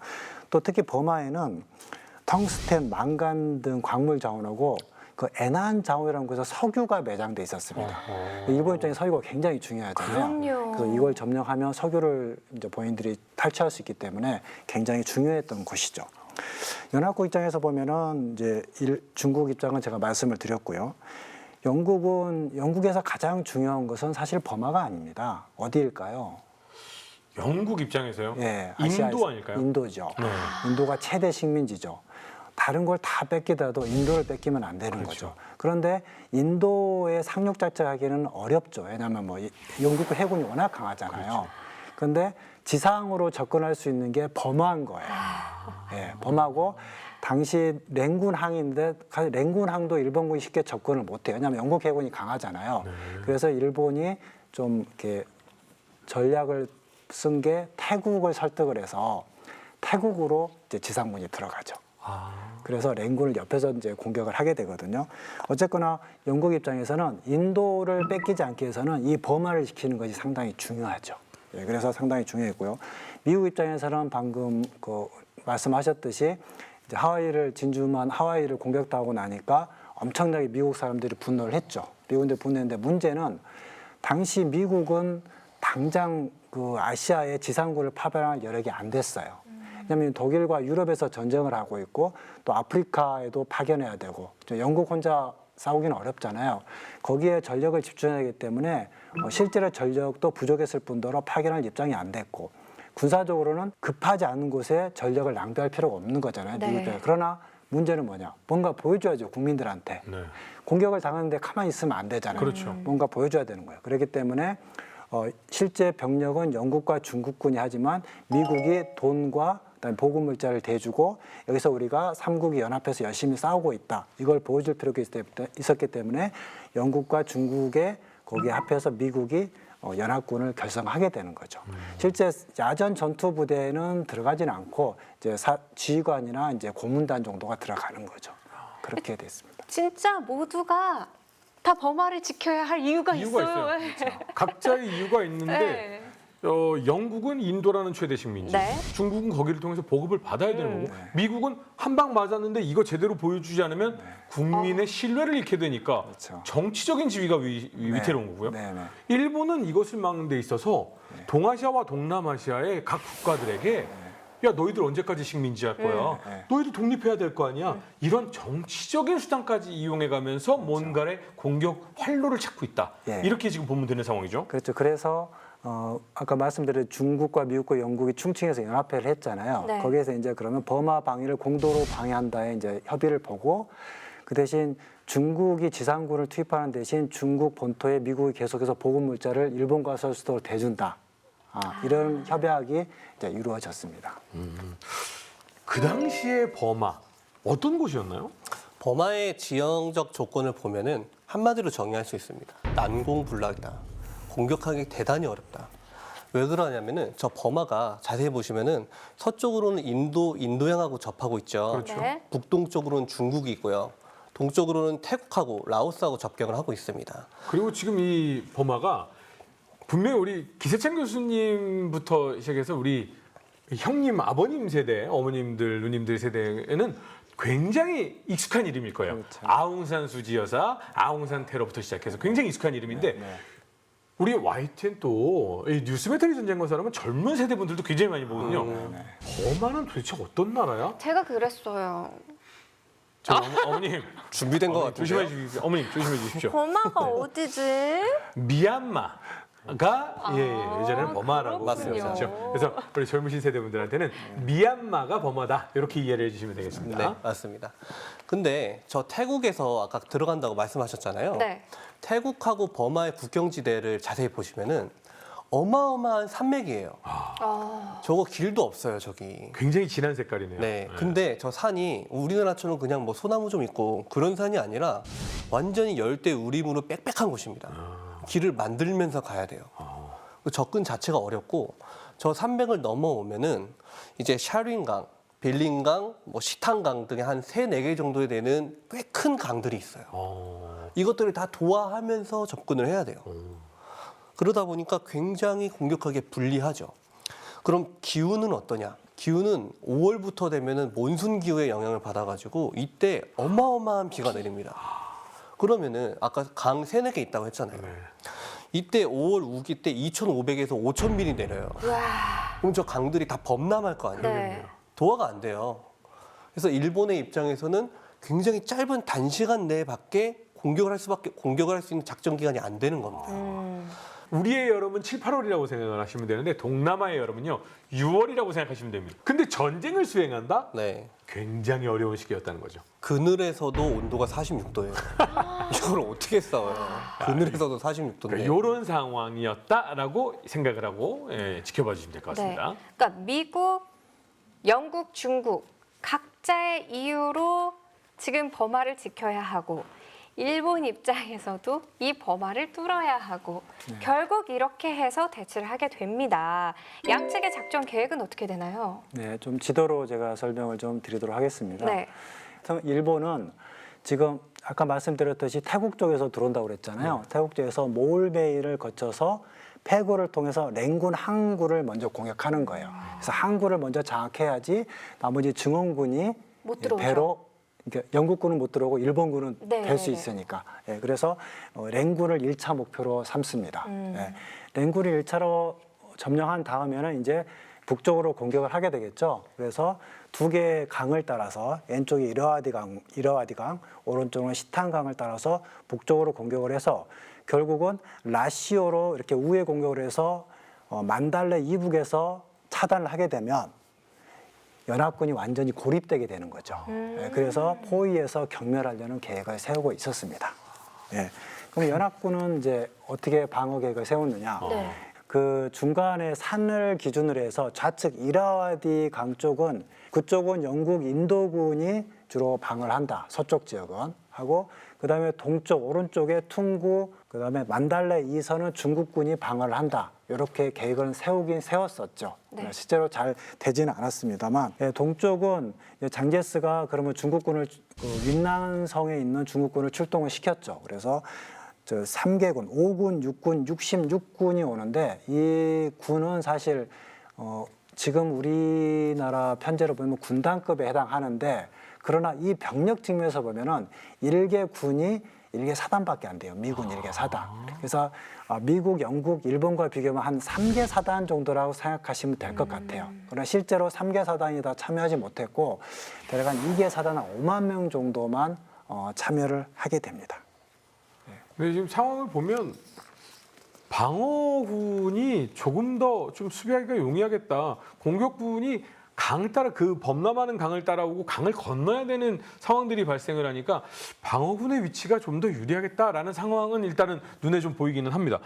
Speaker 4: 또 특히 버마에는 텅스텐, 망간 등 광물 자원하고 그 에난 자원이라는 곳에서 석유가 매장돼 있었습니다. 일본 입장에 석유가 굉장히 중요하잖아요.
Speaker 2: 그럼요.
Speaker 4: 그래서 이걸 점령하면 석유를 이제 본인들이 탈취할 수 있기 때문에 굉장히 중요했던 곳이죠. 연합국 입장에서 보면은 이제 중국 입장은 제가 말씀을 드렸고요. 영국에서 가장 중요한 것은 사실 버마가 아닙니다. 어디일까요?
Speaker 1: 영국 입장에서요?
Speaker 4: 예,
Speaker 1: 인도
Speaker 4: 아시아에서
Speaker 1: 아닐까요?
Speaker 4: 인도죠.
Speaker 1: 네.
Speaker 4: 인도가 최대 식민지죠. 다른 걸 다 뺏기더라도 인도를 뺏기면 안 되는
Speaker 1: 그렇죠.
Speaker 4: 거죠. 그런데 인도의 상륙 작전하기는 어렵죠. 왜냐하면 뭐 영국 해군이 워낙 강하잖아요. 그런데 지상으로 접근할 수 있는 게 버마인 거예요. 예, 버마고 당시 랭군항인데 랭군항도 일본군이 쉽게 접근을 못해요. 왜냐하면 영국 해군이 강하잖아요. 그래서 일본이 좀 이렇게 전략을 쓴 게 태국을 설득을 해서 태국으로 이제 지상군이 들어가죠. 그래서 랭군을 옆에서 이제 공격을 하게 되거든요. 어쨌거나 영국 입장에서는 인도를 뺏기지 않기 위해서는 이 버마를 지키는 것이 상당히 중요하죠. 예, 그래서 상당히 중요했고요. 미국 입장에서는 방금 그 말씀하셨듯이 이제 진주만 하와이를 공격당하고 나니까 엄청나게 미국 사람들이 분노를 했죠. 미국인들이 분노했는데 문제는 당시 미국은 당장 그 아시아의 지상군을 파병할 여력이 안 됐어요. 왜냐하면 독일과 유럽에서 전쟁을 하고 있고 또 아프리카에도 파견해야 되고 영국 혼자 싸우기는 어렵잖아요. 거기에 전력을 집중해야 하기 때문에 실제로 전력도 부족했을 뿐더러 파견할 입장이 안 됐고, 군사적으로는 급하지 않은 곳에 전력을 낭비할 필요가 없는 거잖아요.
Speaker 2: 네.
Speaker 4: 미국 입장에. 그러나 문제는 뭐냐? 뭔가 보여줘야죠, 국민들한테.
Speaker 1: 네.
Speaker 4: 공격을 당하는데 가만히 있으면 안 되잖아요.
Speaker 1: 그렇죠.
Speaker 4: 뭔가 보여줘야 되는 거예요. 그렇기 때문에 실제 병력은 영국과 중국군이 하지만 미국이 돈과 그다음에 보급 물자를 대주고 여기서 우리가 삼국이 연합해서 열심히 싸우고 있다. 이걸 보여줄 필요가 있었기 때문에 영국과 중국의 거기에 합해서 미국이 연합군을 결성하게 되는 거죠. 실제 야전 전투 부대는 들어가지는 않고 이제 지휘관이나 이제 고문단 정도가 들어가는 거죠. 그렇게 됐습니다.
Speaker 2: 진짜 모두가 다 버마를 지켜야 할 이유가 있어요.
Speaker 1: 각자의 이유가 있는데
Speaker 2: 네.
Speaker 1: 영국은 인도라는 최대 식민지,
Speaker 2: 네.
Speaker 1: 중국은 거기를 통해서 보급을 받아야 되는 거고, 미국은 한 방 맞았는데 이거 제대로 보여주지 않으면 국민의 신뢰를 잃게 되니까
Speaker 4: 그렇죠.
Speaker 1: 정치적인 지위가 위태로운 거고요.
Speaker 4: 네, 네.
Speaker 1: 일본은 이것을 막는 데 있어서 동아시아와 동남아시아의 각 국가들에게 야, 너희들 언제까지 식민지 할 거야?
Speaker 4: 네.
Speaker 1: 너희들 독립해야 될 거 아니야? 이런 정치적인 수단까지 이용해가면서 뭔가의 공격 활로를 찾고 있다.
Speaker 4: 예.
Speaker 1: 이렇게 지금 보면 되는 상황이죠.
Speaker 4: 그렇죠. 그래서 아까 말씀드린 중국과 미국과 영국이 충칭해서 연합회를 했잖아요.
Speaker 2: 네.
Speaker 4: 거기에서 이제 그러면 버마 방위를 공도로 방해한다에 이제 협의를 보고, 그 대신 중국이 지상군을 투입하는 대신 중국 본토에 미국이 계속해서 보급 물자를 일본과 서수도로 대준다. 이런 협약이 이제 이루어졌습니다.
Speaker 1: 그 당시에 버마 어떤 곳이었나요?
Speaker 3: 버마의 지형적 조건을 보면은 한마디로 정의할 수 있습니다. 난공불락이다. 공격하기 대단히 어렵다. 왜 그러냐면은 저 버마가 자세히 보시면은 서쪽으로는 인도양하고 접하고 있죠.
Speaker 1: 그렇죠.
Speaker 2: 네.
Speaker 3: 북동쪽으로는 중국이 있고요. 동쪽으로는 태국하고 라오스하고 접경을 하고 있습니다.
Speaker 1: 그리고 지금 이 버마가 분명히 우리 기세찬 교수님부터 시작해서 우리 형님, 아버님 세대, 어머님들, 누님들 세대에는 굉장히 익숙한 이름일 거예요.
Speaker 4: 그렇죠.
Speaker 1: 아웅산 수지 여사, 아웅산 테러부터 시작해서 굉장히 익숙한 이름인데 우리 YTN 또이 뉴스 배터리 전쟁 사람은 젊은 세대 분들도 굉장히 많이 보거든요. 버마는 도대체 어떤 나라야?
Speaker 2: 제가 그랬어요.
Speaker 1: 저 어머님
Speaker 3: 준비된 것 같은데요.
Speaker 1: 조심해 주십시오. 어머님 조심해 주십시오.
Speaker 2: 버마가 어디지?
Speaker 1: 미얀마가 예전에는 버마라고
Speaker 2: 그렇군요.
Speaker 1: 불렸었죠. 그래서 우리 젊으신 세대분들한테는 미얀마가 버마다 이렇게 이해를 해주시면 되겠습니다.
Speaker 3: 네, 맞습니다. 근데 저 태국에서 아까 들어간다고 말씀하셨잖아요.
Speaker 2: 네.
Speaker 3: 태국하고 버마의 국경지대를 자세히 보시면은 어마어마한 산맥이에요. 저거 길도 없어요, 저기.
Speaker 1: 굉장히 진한 색깔이네요.
Speaker 3: 네. 근데 저 산이 우리나라처럼 그냥 뭐 소나무 좀 있고 그런 산이 아니라 완전히 열대 우림으로 빽빽한 곳입니다. 길을 만들면서 가야 돼요. 그 접근 자체가 어렵고 저 산맥을 넘어오면은 이제 샤린강, 빌린강, 뭐 시탄강 등의 한 3-4개 정도 되는 꽤 큰 강들이 있어요. 이것들을 다 도하하면서 접근을 해야 돼요. 그러다 보니까 굉장히 공격하게 불리하죠. 그럼 기후는 어떠냐? 기후는 5월부터 되면은 몬순 기후의 영향을 받아가지고 이때 어마어마한 비가 내립니다. 그러면은 아까 강 3-4개 있다고 했잖아요. 이때 5월 우기 때 2,500에서 5,000mm 내려요. 그럼 저 강들이 다 범람할 거 아니에요?
Speaker 2: 네.
Speaker 3: 도하가 안 돼요. 그래서 일본의 입장에서는 굉장히 짧은 단시간 내밖에 공격을 할 수 있는 작전 기간이 안 되는 겁니다.
Speaker 1: 우리의 여름은 7, 8월이라고 생각을 하시면 되는데 동남아의 여름은요 6월이라고 생각하시면 됩니다. 근데 전쟁을 수행한다?
Speaker 3: 네.
Speaker 1: 굉장히 어려운 시기였다는 거죠.
Speaker 3: 그늘에서도 온도가 46도예요. 이걸 어떻게 싸워요? 그늘에서도 46도인데.
Speaker 1: 그러니까 이런 상황이었다라고 생각을 하고 지켜봐 주시면 될 것
Speaker 2: 네.
Speaker 1: 같습니다.
Speaker 2: 그러니까 미국, 영국, 중국 각자의 이유로 지금 버마를 지켜야 하고 일본 입장에서도 이 버마를 뚫어야 하고 결국 이렇게 해서 대치를 하게 됩니다. 양측의 작전 계획은 어떻게 되나요?
Speaker 4: 네, 좀 지도로 제가 설명을 좀 드리도록 하겠습니다.
Speaker 2: 네.
Speaker 4: 일본은 지금 아까 말씀드렸듯이 태국 쪽에서 들어온다고 그랬잖아요. 태국 쪽에서 모울베이를 거쳐서 패구를 통해서 랭군 항구를 먼저 공격하는 거예요. 그래서 항구를 먼저 장악해야지 나머지 증원군이
Speaker 2: 못 들어오죠.
Speaker 4: 배로 그러니까 영국군은 못 들어오고 일본군은
Speaker 2: 네,
Speaker 4: 될 수
Speaker 2: 네.
Speaker 4: 있으니까. 그래서 랭군을 1차 목표로 삼습니다. 랭군을 1차로 점령한 다음에는 이제 북쪽으로 공격을 하게 되겠죠. 그래서 2개의 강을 따라서 왼쪽이 이러와디강, 오른쪽은 시탄강을 따라서 북쪽으로 공격을 해서 결국은 라시오로 이렇게 우회 공격을 해서 만달레 이북에서 차단을 하게 되면 연합군이 완전히 고립되게 되는 거죠. 그래서 포위에서 경멸하려는 계획을 세우고 있었습니다. 그럼 연합군은 이제 어떻게 방어 계획을 세웠느냐?
Speaker 2: 네.
Speaker 4: 그 중간에 산을 기준으로 해서 좌측 이라와디 강 쪽은 그쪽은 영국 인도군이 주로 방어를 한다. 서쪽 지역은 하고 그다음에 동쪽 오른쪽에 퉁구 그다음에 만달레 이선은 중국군이 방어를 한다. 이렇게 계획을 세우긴 세웠었죠.
Speaker 2: 네.
Speaker 4: 실제로 잘 되지는 않았습니다만 동쪽은 장제스가 그러면 중국군을 윈난성에 있는 중국군을 출동을 시켰죠. 그래서 3개군, 5군, 6군, 66군이 오는데 이 군은 사실 지금 우리나라 편제로 보면 군단급에 해당하는데 그러나 이 병력 측면에서 보면은 1개 군이 1개 사단밖에 안 돼요. 미군 1개 사단. 그래서 미국, 영국, 일본과 비교하면 한 3개 사단 정도라고 생각하시면 될 것 같아요. 그러나 실제로 3개 사단이 다 참여하지 못했고 대략 한 2개 사단 한 5만 명 정도만 참여를 하게 됩니다.
Speaker 1: 근데 지금 상황을 보면 방어군이 조금 더 좀 수비하기가 용이하겠다. 공격군이 강 따라 그 범람하는 강을 따라오고 강을 건너야 되는 상황들이 발생을 하니까 방어군의 위치가 좀 더 유리하겠다라는 상황은 일단은 눈에 좀 보이기는 합니다.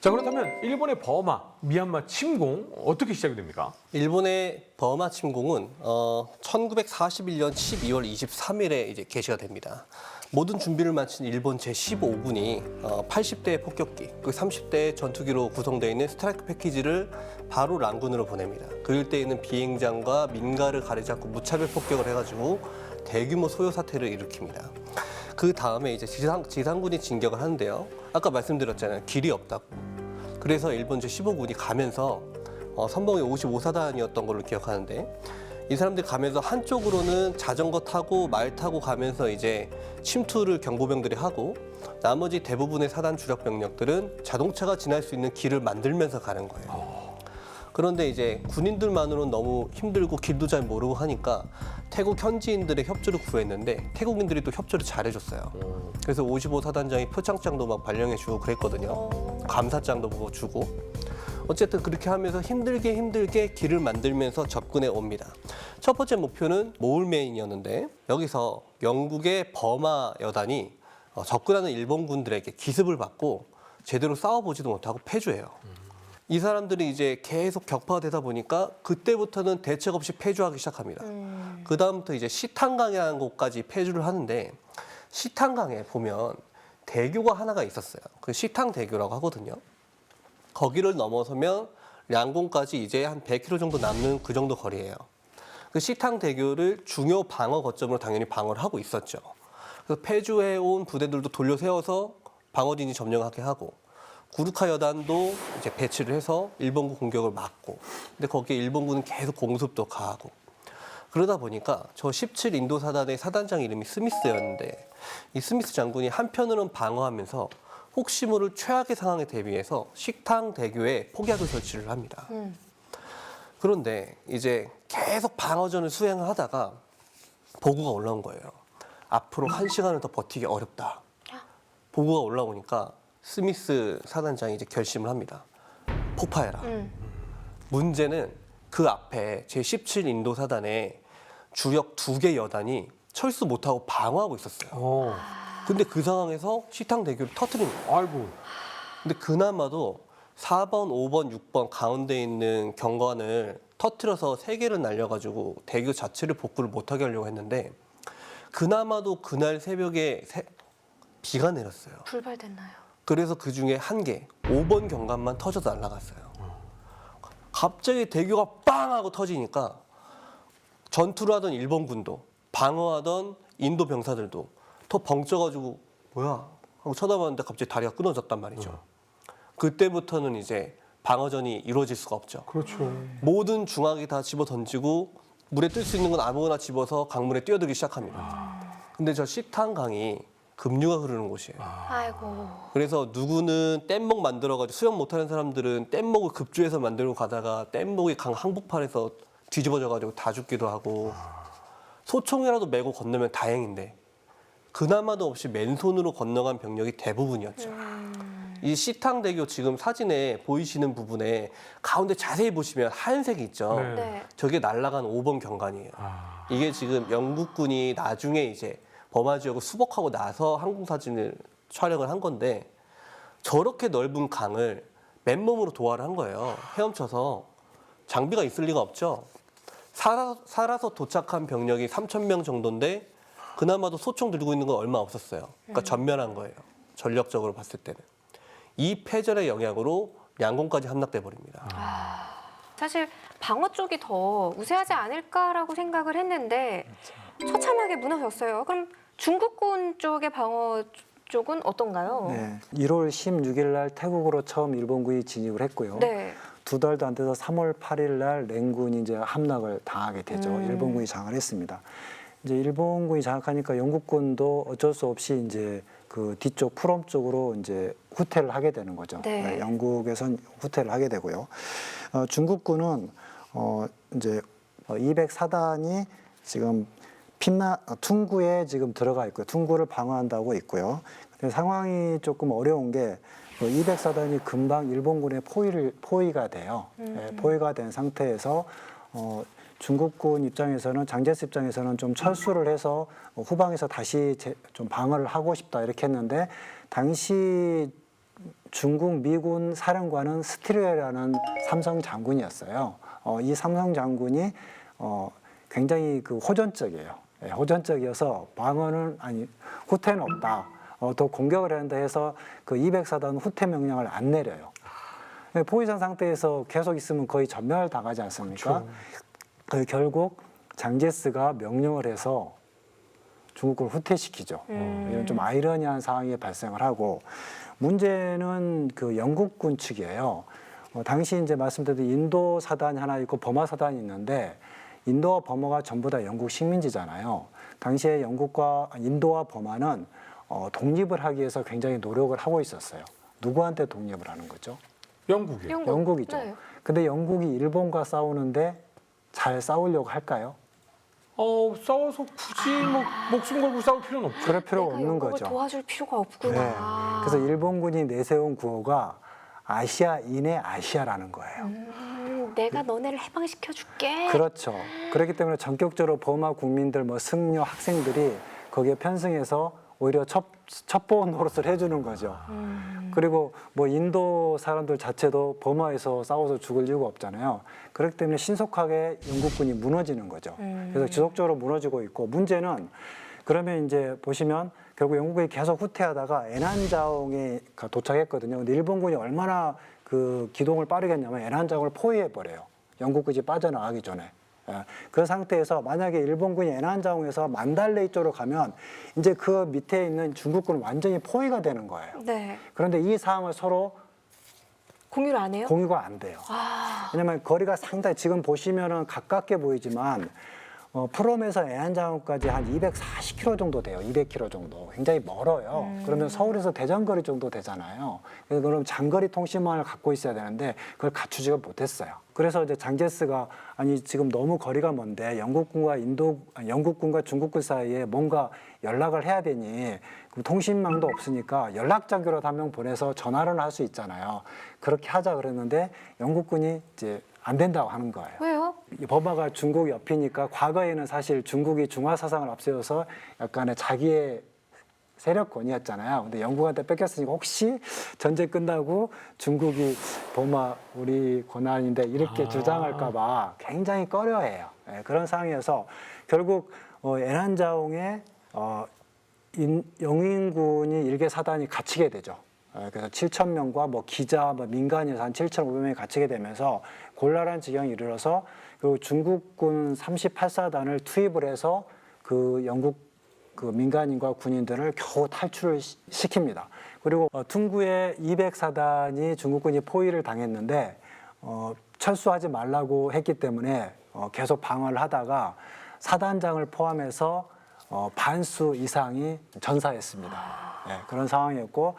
Speaker 1: 자, 그렇다면 일본의 버마, 미얀마 침공 어떻게 시작이 됩니까?
Speaker 3: 일본의 버마 침공은 1941년 12월 23일에 이제 개시가 됩니다. 모든 준비를 마친 일본 제15군이 80대의 폭격기, 그 30대의 전투기로 구성되어 있는 스트라이크 패키지를 바로 란군으로 보냅니다. 그 일대에 있는 비행장과 민가를 가리지 않고 무차별 폭격을 해가지고 대규모 소요 사태를 일으킵니다. 그 다음에 이제 지상군이 진격을 하는데요. 아까 말씀드렸잖아요. 길이 없다고. 그래서 일본 제15군이 가면서 선봉이 55사단이었던 걸로 기억하는데 이 사람들이 가면서 한쪽으로는 자전거 타고 말 타고 가면서 이제 침투를 경보병들이 하고 나머지 대부분의 사단 주력 병력들은 자동차가 지날 수 있는 길을 만들면서 가는 거예요. 그런데 이제 군인들만으로는 너무 힘들고 길도 잘 모르고 하니까 태국 현지인들의 협조를 구했는데 태국인들이 또 협조를 잘해줬어요. 그래서 55사단장이 표창장도 막 발령해주고 그랬거든요. 감사장도 뭐 주고. 어쨌든 그렇게 하면서 힘들게 길을 만들면서 접근해 옵니다. 첫 번째 목표는 모울메인이었는데 여기서 영국의 버마 여단이 접근하는 일본군들에게 기습을 받고 제대로 싸워보지도 못하고 패주해요. 이 사람들이 이제 계속 격파가 되다 보니까 그때부터는 대책 없이 패주하기 시작합니다. 그 다음부터 이제 시탄강이라는 곳까지 패주를 하는데 시탄강에 보면 대교가 하나가 있었어요. 그 시탕대교라고 하거든요. 거기를 넘어서면 량공까지 이제 한 100km 정도 남는 그 정도 거리예요. 그 시탕대교를 중요 방어 거점으로 당연히 방어를 하고 있었죠. 그래서 패주해온 부대들도 돌려 세워서 방어진이 점령하게 하고 구르카 여단도 이제 배치를 해서 일본군 공격을 막고 근데 거기에 일본군은 계속 공습도 가하고 그러다 보니까 저 17 인도사단의 사단장 이름이 스미스였는데 이 스미스 장군이 한편으로는 방어하면서 혹시 모를 최악의 상황에 대비해서 식탕대교에 폭약을 설치를 합니다. 그런데 이제 계속 방어전을 수행을 하다가 보고가 올라온 거예요. 앞으로 1시간을 더 버티기 어렵다. 보고가 올라오니까 스미스 사단장이 이제 결심을 합니다. 폭파해라. 문제는 그 앞에 제17 인도사단의 주력 2개 여단이 철수 못하고 방어하고 있었어요. 근데 그 상황에서 시탕대교를 터뜨립니다.
Speaker 1: 아이고.
Speaker 3: 근데 그나마도 4번, 5번, 6번 가운데 있는 경관을 터뜨려서 3개를 날려가지고 대교 자체를 복구를 못하게 하려고 했는데 그나마도 그날 새벽에 비가 내렸어요.
Speaker 2: 불발됐나요?
Speaker 3: 그래서 그 중에 1개, 5번 경관만 터져서 날아갔어요. 갑자기 대교가 빵 하고 터지니까 전투를 하던 일본군도 방어하던 인도 병사들도 더 벙쪄가지고 뭐야 하고 쳐다봤는데 갑자기 다리가 끊어졌단 말이죠. 그때부터는 이제 방어전이 이루어질 수가 없죠.
Speaker 1: 그렇죠.
Speaker 3: 모든 중화기 다 집어 던지고 물에 뜰 수 있는 건 아무거나 집어서 강물에 뛰어들기 시작합니다. 근데 저 시탄강이 급류가 흐르는 곳이에요.
Speaker 2: 아이고.
Speaker 3: 그래서 누구는 뗏목 만들어가지고 수영 못하는 사람들은 뗏목을 급조해서 만들고 가다가 뗏목이 강 항복판에서 뒤집어져가지고 다 죽기도 하고 소총이라도 메고 건너면 다행인데 그나마도 없이 맨손으로 건너간 병력이 대부분이었죠. 이 시탕대교 지금 사진에 보이시는 부분에 가운데 자세히 보시면 하얀색이 있죠.
Speaker 1: 네.
Speaker 2: 네.
Speaker 3: 저게 날아간 5번 경관이에요. 이게 지금 영국군이 나중에 이제 버마 지역을 수복하고 나서 항공 사진을 촬영을 한 건데 저렇게 넓은 강을 맨몸으로 도하를 한 거예요. 헤엄쳐서 장비가 있을 리가 없죠. 살아서 도착한 병력이 3,000명 정도인데 그나마도 소총 들고 있는 건 얼마 없었어요. 그러니까 전멸한 거예요. 전력적으로 봤을 때는. 이 패전의 영향으로 양공까지 함락돼 버립니다.
Speaker 2: 사실 방어 쪽이 더 우세하지 않을까라고 생각을 했는데 처참하게 무너졌어요. 그럼 중국군 쪽의 방어 쪽은 어떤가요?
Speaker 4: 네. 1월 16일 날 태국으로 처음 일본군이 진입을 했고요.
Speaker 2: 네.
Speaker 4: 2달도 안 돼서 3월 8일 날 랭군이 이제 함락을 당하게 되죠. 일본군이 장악을 했습니다. 이제 일본군이 장악하니까 영국군도 어쩔 수 없이 이제 그 뒤쪽 프롬 쪽으로 이제 후퇴를 하게 되는 거죠.
Speaker 2: 네.
Speaker 4: 영국에선 후퇴를 하게 되고요. 중국군은 이제 204단이 지금 퉁구에 지금 들어가 있고요. 퉁구를 방어한다고 있고요. 근데 상황이 조금 어려운 게 204단이 금방 일본군의 포위가 돼요. 포위가 된 상태에서 중국군 입장에서는 장제스 입장에서는 좀 철수를 해서 후방에서 다시 좀 방어를 하고 싶다 이렇게 했는데 당시 중국 미군 사령관은 스티르라는 삼성 장군이었어요. 이 삼성 장군이 굉장히 그 호전적이에요. 호전적이어서 후퇴는 없다. 더 공격을 해야 한다 해서 그 204단 후퇴 명령을 안 내려요. 포위선 상태에서 계속 있으면 거의 전멸 당하지 않습니까? 결국 장제스가 명령을 해서 중국군을 후퇴시키죠. 이런 좀 아이러니한 상황이 발생을 하고 문제는 그 영국군 측이에요. 당시 이제 말씀드린 인도 사단이 하나 있고 버마 사단이 있는데 인도와 버마가 전부 다 영국 식민지잖아요. 당시에 영국과 인도와 버마는 독립을 하기 위해서 굉장히 노력을 하고 있었어요. 누구한테 독립을 하는 거죠?
Speaker 1: 영국이요.
Speaker 4: 영국이죠.
Speaker 2: 네.
Speaker 4: 근데 영국이 일본과 싸우는데 잘 싸우려고 할까요?
Speaker 1: 싸워서 굳이 뭐 목숨 걸고 싸울 필요는 없죠.
Speaker 4: 그럴 필요가
Speaker 2: 내가
Speaker 4: 없는
Speaker 2: 영국을
Speaker 4: 거죠.
Speaker 2: 도와줄 필요가
Speaker 4: 네.
Speaker 2: 없구나.
Speaker 4: 그래서 일본군이 내세운 구호가 아시아 인의 아시아라는 거예요.
Speaker 2: 내가 너네를 해방시켜 줄게.
Speaker 4: 그렇죠. 그렇기 때문에 전격적으로 버마 국민들, 뭐 승려 학생들이 거기에 편승해서 오히려 첩보원 노릇을 해주는 거죠. 그리고 뭐 인도 사람들 자체도 버마에서 싸워서 죽을 이유가 없잖아요. 그렇기 때문에 신속하게 영국군이 무너지는 거죠. 그래서 지속적으로 무너지고 있고, 문제는 그러면 이제 보시면 결국 영국이 계속 후퇴하다가 애난자옹에 도착했거든요. 근데 일본군이 얼마나 그 기동을 빠르게 했냐면 애난자옹을 포위해 버려요. 영국군이 빠져나가기 전에. 그 상태에서 만약에 일본군이 애난자옹에서 만달레이 쪽으로 가면 이제 그 밑에 있는 중국군은 완전히 포위가 되는 거예요.
Speaker 2: 네.
Speaker 4: 그런데 이 상황을 서로
Speaker 2: 공유를 안 해요?
Speaker 4: 공유가 안 돼요. 왜냐면 거리가 상당히 지금 보시면은 가깝게 보이지만 프롬에서 애한자원까지 한 240km 정도 돼요. 200km 정도. 굉장히 멀어요. 그러면 서울에서 대전거리 정도 되잖아요. 그래서 그럼 장거리 통신망을 갖고 있어야 되는데 그걸 갖추지가 못했어요. 그래서 이제 장제스가 아니 지금 너무 거리가 먼데 영국군과 중국군 사이에 뭔가 연락을 해야 되니 그럼 통신망도 없으니까 연락장교라도 한 명 보내서 전화를 할 수 있잖아요. 그렇게 하자 그랬는데 영국군이 이제 안 된다고 하는 거예요.
Speaker 2: 왜요?
Speaker 4: 버마가 중국 옆이니까 과거에는 사실 중국이 중화 사상을 앞세워서 약간의 자기의 세력권이었잖아요. 근데 영국한테 뺏겼으니까 혹시 전쟁 끝나고 중국이 버마 우리 권한인데 이렇게 주장할까 봐 굉장히 꺼려해요. 그런 상황이어서 결국 애난자옹에 영인군이 일개 사단이 갇히게 되죠. 그래서 7,000명과 뭐 기자, 뭐 민간인에서 한 7,500명이 갇히게 되면서 곤란한 지경에 이르러서 그 중국군 38사단을 투입을 해서 그 영국 그 민간인과 군인들을 겨우 탈출을 시킵니다. 그리고 퉁구의 200사단이 중국군이 포위를 당했는데 철수하지 말라고 했기 때문에 계속 방어를 하다가 사단장을 포함해서 반수 이상이 전사했습니다. 네, 그런 상황이었고.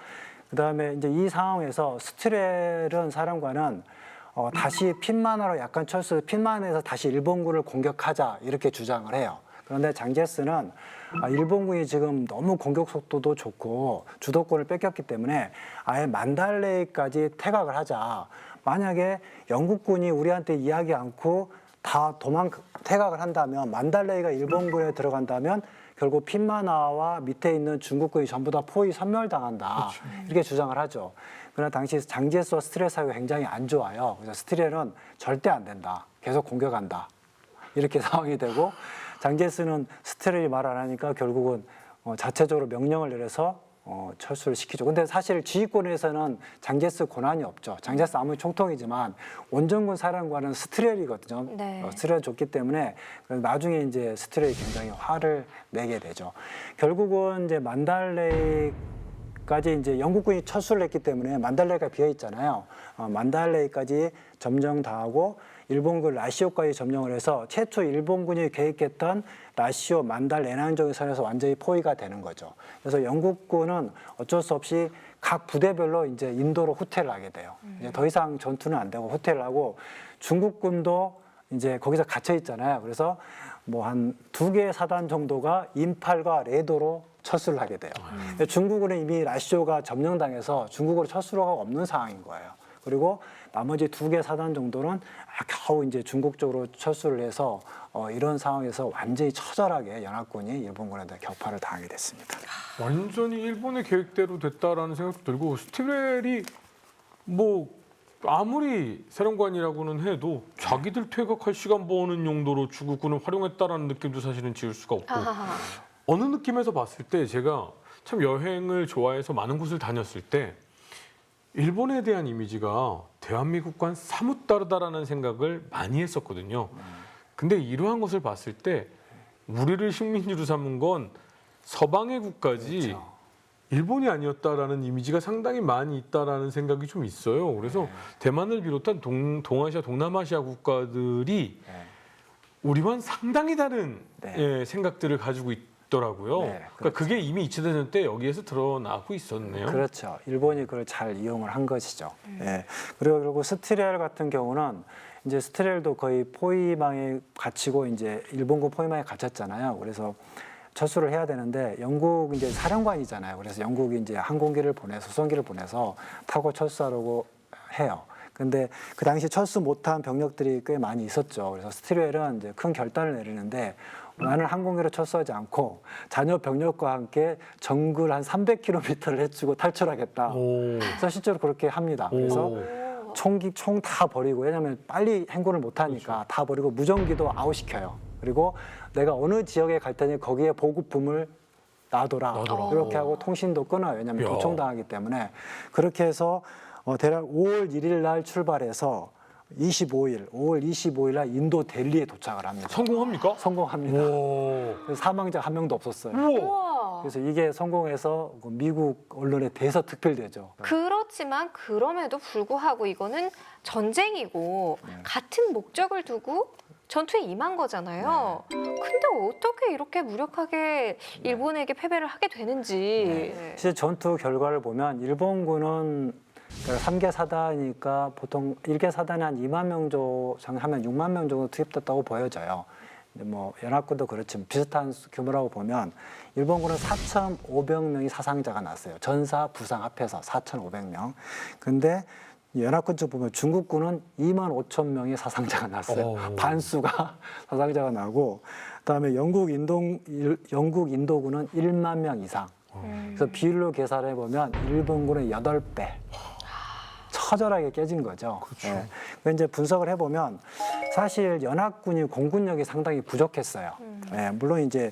Speaker 4: 그다음에 이제 이 상황에서 스트렐은 사령관은 다시 핀만으로 약간 핀만에서 다시 일본군을 공격하자 이렇게 주장을 해요. 그런데 장제스는 일본군이 지금 너무 공격 속도도 좋고 주도권을 뺏겼기 때문에 아예 만달레이까지 퇴각을 하자. 만약에 영국군이 우리한테 이야기 않고 다 퇴각을 한다면 만달레이가 일본군에 들어간다면 결국 핀마나와 밑에 있는 중국군이 전부 다 포위 섬멸당한다. 이렇게 주장을 하죠. 그러나 당시 장제스와 스트렐 사이가 굉장히 안 좋아요. 그래서 스트렐은 절대 안 된다. 계속 공격한다. 이렇게 상황이 되고 장제스는 스트렐이 말 안 하니까 결국은 자체적으로 명령을 내려서 철수를 시키죠. 근데 사실 지휘권에서는 장제스 권한이 없죠. 장제스 아무리 총통이지만 원정군 사령관은 스트렐이거든요.
Speaker 2: 네.
Speaker 4: 스트렐을 줬기 때문에 나중에 이제 스트렐이 굉장히 화를 내게 되죠. 결국은 이제 만달레이까지 이제 영국군이 철수를 했기 때문에 만달레이가 비어 있잖아요. 만달레이까지 점령당하고 일본군 라시오까지 점령을 해서 최초 일본군이 계획했던 라시오, 만달, 애난저기 선에서 완전히 포위가 되는 거죠. 그래서 영국군은 어쩔 수 없이 각 부대별로 이제 인도로 후퇴를 하게 돼요. 이제 더 이상 전투는 안 되고 후퇴를 하고 중국군도 이제 거기서 갇혀 있잖아요. 그래서 뭐 한 2개의 사단 정도가 인팔과 레도로 철수를 하게 돼요. 중국군은 이미 라시오가 점령당해서 중국으로 철수로가 없는 상황인 거예요. 그리고 나머지 2개 사단 정도는 겨우 이제 중국 쪽으로 철수를 해서 이런 상황에서 완전히 처절하게 연합군이 일본군한테 격파를 당하게 됐습니다.
Speaker 1: 완전히 일본의 계획대로 됐다라는 생각도 들고 스트렐이 뭐 아무리 사령관이라고는 해도 자기들 퇴각할 시간 버는 용도로 중국군을 활용했다라는 느낌도 사실은 지울 수가 없고
Speaker 2: 아하하.
Speaker 1: 어느 느낌에서 봤을 때 제가 참 여행을 좋아해서 많은 곳을 다녔을 때 일본에 대한 이미지가 대한민국과는 사뭇 다르다라는 생각을 많이 했었거든요. 근데 이러한 것을 봤을 때 우리를 식민지로 삼은 건 서방의 국가지
Speaker 4: 그렇죠.
Speaker 1: 일본이 아니었다라는 이미지가 상당히 많이 있다라는 생각이 좀 있어요. 그래서 대만을 비롯한 동아시아, 동남아시아 국가들이 우리와는 상당히 다른
Speaker 4: 네.
Speaker 1: 예, 생각들을 가지고 있더라고요.
Speaker 4: 네,
Speaker 1: 그러니까 그게 이미 2차 대전 때 여기에서 드러나고 있었네요.
Speaker 4: 그렇죠. 일본이 그걸 잘 이용을 한 것이죠. 예. 그리고 스티렐 같은 경우는 이제 스티렐도 거의 포위망에 갇히고 이제 일본군 포위망에 갇혔잖아요. 그래서 철수를 해야 되는데 영국 이제 사령관이잖아요. 그래서 영국이 이제 항공기를 수송기를 보내서 타고 철수하려고 해요. 근데 그 당시 철수 못한 병력들이 꽤 많이 있었죠. 그래서 스티렐은 이제 큰 결단을 내리는데 나는 항공기로 철수하지 않고 자녀 병력과 함께 정글 한 300km를 헤치고 탈출하겠다.
Speaker 1: 오.
Speaker 4: 그래서 실제로 그렇게 합니다. 그래서
Speaker 1: 오.
Speaker 4: 총 다 버리고, 왜냐하면 빨리 행군을 못하니까 다 버리고 무전기도 아웃시켜요. 그리고 내가 어느 지역에 갈 테니 거기에 보급품을 놔둬라. 이렇게 하고 통신도 끊어요. 왜냐하면
Speaker 1: 야.
Speaker 4: 도청당하기 때문에. 그렇게 해서 대략 5월 1일 날 출발해서 5월 25일 날 인도 델리에 도착을 합니다.
Speaker 1: 성공합니까?
Speaker 4: 성공합니다.
Speaker 1: 오.
Speaker 4: 그래서 사망자 한 명도 없었어요.
Speaker 1: 우와.
Speaker 2: 우와.
Speaker 4: 그래서 이게 성공해서 미국 언론에 대서특필되죠.
Speaker 2: 그렇지만 그럼에도 불구하고 이거는 전쟁이고 같은 목적을 두고 전투에 임한 거잖아요. 근데 어떻게 이렇게 무력하게 일본에게 패배를 하게 되는지.
Speaker 4: 실제 전투 결과를 보면 일본군은 3개 사단이니까 보통 1개 사단에 한 2만 명 정도 하면 6만 명 정도 투입됐다고 보여져요. 근데 뭐 연합군도 그렇지만 비슷한 규모라고 보면 일본군은 4,500명이 사상자가 났어요. 전사, 부상 합해서 4,500명. 근데 연합군 쪽 보면 중국군은 2만 5천 명의 사상자가 났어요. 반수가 사상자가 나고, 그다음에 영국 인도군은 1만 명 이상. 그래서 비율로 계산해 보면 일본군의 8배. 처절하게 깨진 거죠.
Speaker 1: 그렇죠.
Speaker 4: 예. 그 이제 분석을 해보면 사실 연합군이 공군력이 상당히 부족했어요. 예, 물론 이제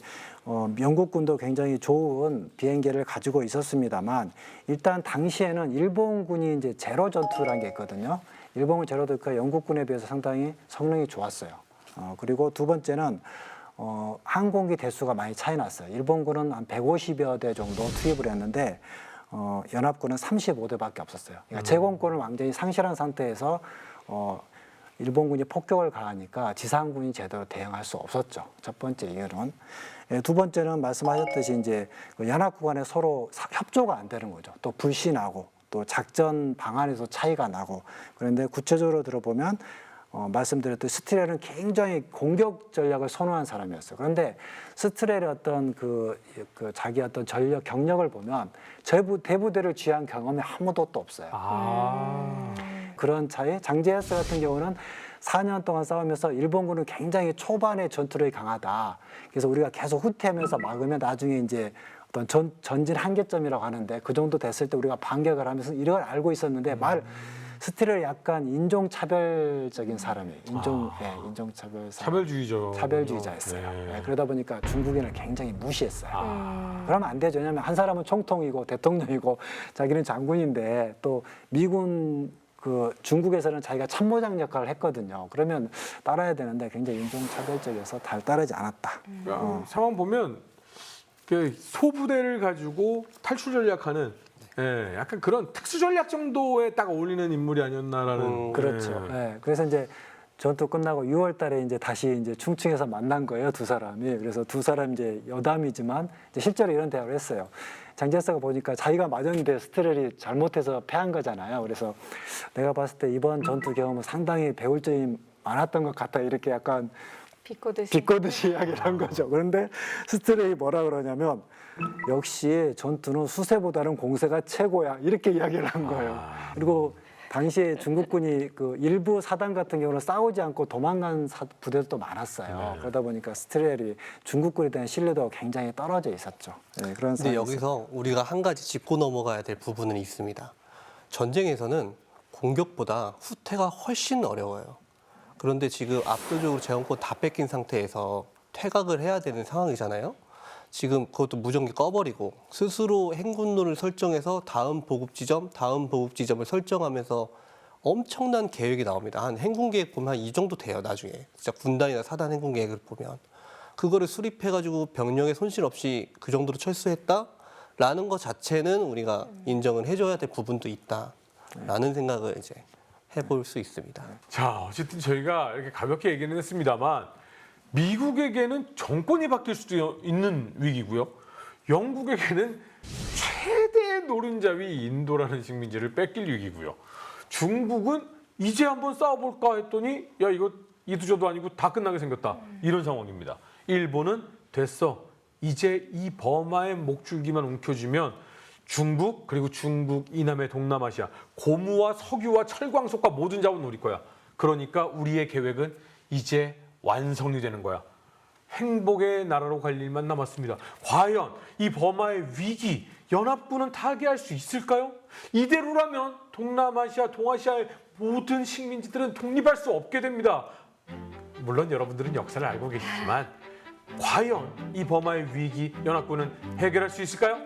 Speaker 4: 영국군도 굉장히 좋은 비행기를 가지고 있었습니다만 일단 당시에는 일본군이 이제 제로 전투라는 게 있거든요. 일본군 제로 전투가 영국군에 비해서 상당히 성능이 좋았어요. 그리고 두 번째는 항공기 대수가 많이 차이 났어요. 일본군은 한 150여 대 정도 투입을 했는데 연합군은 35대밖에 없었어요. 그러니까 제공권을 완전히 상실한 상태에서 일본군이 폭격을 가하니까 지상군이 제대로 대응할 수 없었죠. 첫 번째 이유는. 두 번째는 말씀하셨듯이 이제 연합군 간에 서로 협조가 안 되는 거죠. 또 불신하고 또 작전 방안에서 차이가 나고. 그런데 구체적으로 들어보면 말씀드렸듯이 스티렐은 굉장히 공격 전략을 선호한 사람이었어요. 그런데 스티렐의 어떤 자기 어떤 전력 경력을 보면 대부대를 쥐한 경험이 아무도 또 없어요. 그런 차이. 장제스 같은 경우는 4년 동안 싸우면서 일본군은 굉장히 초반에 전투력이 강하다. 그래서 우리가 계속 후퇴하면서 막으면 나중에 이제 어떤 전진 한계점이라고 하는데 그 정도 됐을 때 우리가 반격을 하면서 이걸 알고 있었는데 스티렐이 약간 인종차별적인 사람이에요. 차별주의자였어요. 네, 그러다 보니까 중국인을 굉장히 무시했어요. 그러면 안 되죠. 왜냐하면 한 사람은 총통이고 대통령이고 자기는 장군인데 또 미군 중국에서는 자기가 참모장 역할을 했거든요. 그러면 따라야 되는데 굉장히 인종차별적이어서 잘 따르지 않았다.
Speaker 1: 상황 보면 그 소부대를 가지고 탈출 전략하는 예, 약간 그런 특수 전략 정도에 딱 어울리는 인물이 아니었나라는.
Speaker 4: 그렇죠.
Speaker 1: 예.
Speaker 4: 네, 그래서 이제 전투 끝나고 6월달에 이제 다시 이제 충칭에서 만난 거예요, 두 사람이. 그래서 두 사람 이제 여담이지만 이제 실제로 이런 대화를 했어요. 장제스가 보니까 자기가 맞았는데 스티렐이 잘못해서 패한 거잖아요. 그래서 내가 봤을 때 이번 전투 경험은 상당히 배울 점이 많았던 것 같아. 이렇게 약간 비꼬듯이 이야기를 한 거죠. 그런데 스티렐이 뭐라 그러냐면 역시 전투는 수세보다는 공세가 최고야. 이렇게 이야기를 한 거예요. 그리고 당시에 중국군이 일부 사단 같은 경우는 싸우지 않고 도망간 부대도 많았어요. 그러다 보니까 스티렐이 중국군에 대한 신뢰도가 굉장히 떨어져 있었죠. 네, 그런
Speaker 3: 근데
Speaker 4: 상황이
Speaker 3: 여기서 우리가 한 가지 짚고 넘어가야 될 부분은 있습니다. 전쟁에서는 공격보다 후퇴가 훨씬 어려워요. 그런데 지금 압도적으로 제공권 다 뺏긴 상태에서 퇴각을 해야 되는 상황이잖아요. 지금 그것도 무전기 꺼버리고 스스로 행군로를 설정해서 다음 보급 지점을 설정하면서 엄청난 계획이 나옵니다. 한 행군 계획 보면 한 이 정도 돼요. 나중에 진짜 군단이나 사단 행군 계획을 보면 그거를 수립해가지고 병력의 손실 없이 그 정도로 철수했다라는 것 자체는 우리가 인정을 해줘야 될 부분도 있다라는 생각을 이제 해볼 수 있습니다.
Speaker 1: 자, 어쨌든 저희가 이렇게 가볍게 얘기는 했습니다만 미국에게는 정권이 바뀔 수도 있는 위기고요. 영국에게는 최대의 노른자위 인도라는 식민지를 뺏길 위기고요. 중국은 이제 한번 싸워볼까 했더니 야 이거 이두저도 아니고 다 끝나게 생겼다. 이런 상황입니다. 일본은 됐어. 이제 이 버마의 목줄기만 움켜쥐면 중국 그리고 중국 이남의 동남아시아 고무와 석유와 철광석과 모든 자원 우리 거야. 그러니까 우리의 계획은 이제 완성이 되는 거야. 행복의 나라로 갈 일만 남았습니다. 과연 이 버마의 위기 연합군은 타개할 수 있을까요? 이대로라면 동남아시아, 동아시아의 모든 식민지들은 독립할 수 없게 됩니다. 물론 여러분들은 역사를 알고 계시지만 과연 이 버마의 위기 연합군은 해결할 수 있을까요?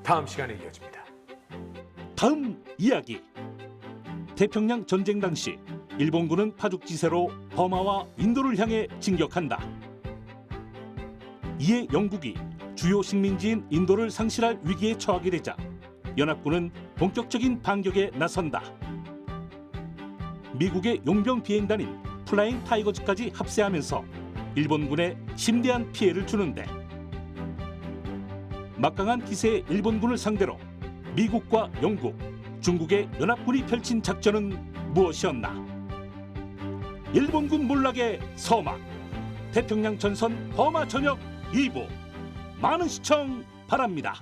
Speaker 1: 다음 시간에 이어집니다.
Speaker 5: 다음 이야기. 태평양 전쟁 당시 일본군은 파죽지세로 버마와 인도를 향해 진격한다. 이에 영국이 주요 식민지인 인도를 상실할 위기에 처하게 되자 연합군은 본격적인 반격에 나선다. 미국의 용병 비행단인 플라잉 타이거즈까지 합세하면서 일본군에 심대한 피해를 주는데 막강한 기세의 일본군을 상대로 미국과 영국, 중국의 연합군이 펼친 작전은 무엇이었나? 일본군 몰락의 서막, 태평양 전선 버마 전역 2부 많은 시청 바랍니다.